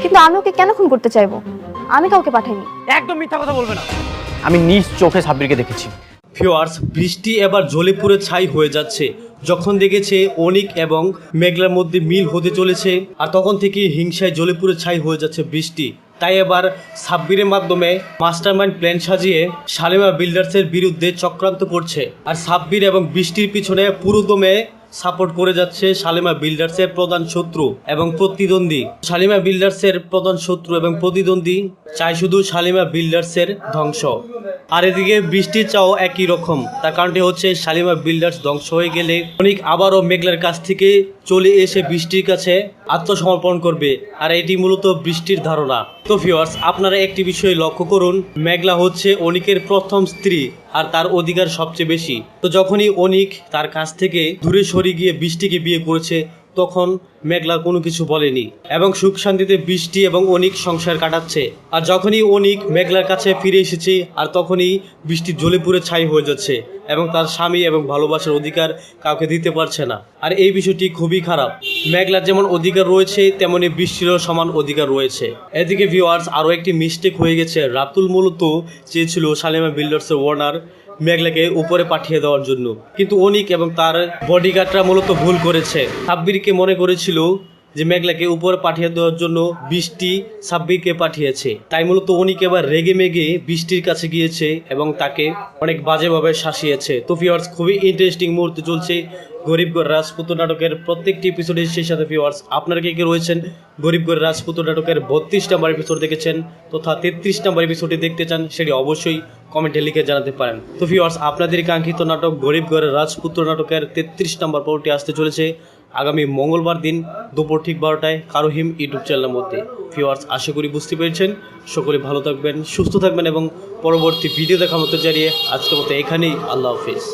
কিন্তু আমি ওকে কেন খুন করতে চাইবো? আমি কাউকে পাঠাইনি। একদম মিথ্যা কথা বলবে না। আমি নিজ চোখে সাব্বিরকে দেখেছি। ভিউয়ার্স, বৃষ্টি এবার জ্বলে পুড়ে ছাই হয়ে যাচ্ছে যখন দেখেছে অনিক এবং মেঘলার মধ্যে মিল হতে চলেছে, আর তখন থেকে হিংসায় জ্বলে পুড়ে ছাই হয়ে যাচ্ছে বৃষ্টি। তাই এবার সাব্বিরের মাধ্যমে মাস্টারমাইন্ড প্ল্যান সাজিয়ে শালিমা বিল্ডার্সের বিরুদ্ধে চক্রান্ত করছে। আর সাব্বির এবং বৃষ্টির পিছনে পুরোদমে সাপোর্ট করে যাচ্ছে শালিমা বিল্ডার্সের প্রধান শত্রু এবং প্রতিদ্বন্দ্বী। শালিমা বিল্ডার্সের প্রধান শত্রু এবং প্রতিদ্বন্দ্বী চাই শুধু শালিমা বিল্ডার্সের ধ্বংস। আর এদিকে বৃষ্টির চাও একই রকম। তার কারণটি হচ্ছে শালিমা বিল্ডার্স ধ্বংস হয়ে গেলে অনেক আবারও মেঘলার কাছ থেকে চলে এসে বৃষ্টির কাছে আত্মসমর্পণ করবে, আর এটি মূলত বৃষ্টির ধারণা। তো ভিউয়ার্স, আপনারা একটি বিষয় লক্ষ্য করুন, মেঘলা হচ্ছে অনিকের প্রথম স্ত্রী আর তার অধিকার সবচেয়ে বেশি। তো যখনই অনিক তার কাছ থেকে দূরে সরে গিয়ে বৃষ্টিকে বিয়ে করেছে তখন মেঘলা কোনো কিছু বলেনি এবং সুখ শান্তিতে বৃষ্টি এবং অনিক সংসার কাটাচ্ছে। আর যখনই অনিক মেঘলার কাছে ফিরে এসেছে আর তখনই বৃষ্টি জ্বলে পুড়ে ছাই হয়ে যাচ্ছে এবং তার স্বামী এবং ভালোবাসার অধিকার কাউকে দিতে পারছে না। আর এই বিষয়টি খুবই খারাপ। মেঘলার যেমন অধিকার রয়েছে তেমনি বৃষ্টিরও সমান অধিকার রয়েছে। এদিকে ভিউয়ার্স, আরও একটি মিস্টেক হয়ে গেছে। রাতুল মূলত চেয়েছিল শালিমা বিল্ডার্সের ওনার মেঘলাকে উপরে পাঠিয়ে দেওয়ার জন্য, কিন্তু অনিক এবং তার বডিগার্ডরা মূলত ভুল করেছে। সাব্বিরকে মনে করেছিল যে মেঘলাকে উপরে পাঠিয়ে দেওয়ার জন্য বৃষ্টি সাব্বিরকে পাঠিয়েছে। তাই মূলত অনিক এবার রেগে মেগে বৃষ্টির কাছে গিয়েছে এবং তাকে অনেক বাজেভাবে শাসিয়েছে। তো ভিউয়ার্স, খুবই ইন্টারেস্টিং মুহূর্তে চলছে গরিবগড় রাজপুত্র নাটকের প্রত্যেকটি এপিসোডের সেই সাথে ভিউয়ার্স, আপনারা কে রয়েছেন গরিবগড় রাজপুত্র নাটকের 32 নম্বর এপিসোড দেখেছেন তথা 33 নম্বর এপিসোডে দেখতে চান, সেটি অবশ্যই কমেন্টে লিখে জানাতে পারেন। তো ভিউয়ার্স, আপনাদের কাঙ্ক্ষিত নাটক গরিবগড়ের রাজপুত্র নাটকের 33 নম্বর পর্বটি আসতে চলেছে আগামী মঙ্গলবার দিন দুপুর ঠিক 12টায় কারোহিম ইউটিউব চ্যানেলের মধ্যে। ভিউয়ার্স, আশা করি বুঝতে পেরেছেন। সকলে ভালো থাকবেন, সুস্থ থাকবেন এবং পরবর্তী ভিডিও দেখার মতো জানিয়ে আজকের মতো এখানেই আল্লাহ হাফিজ।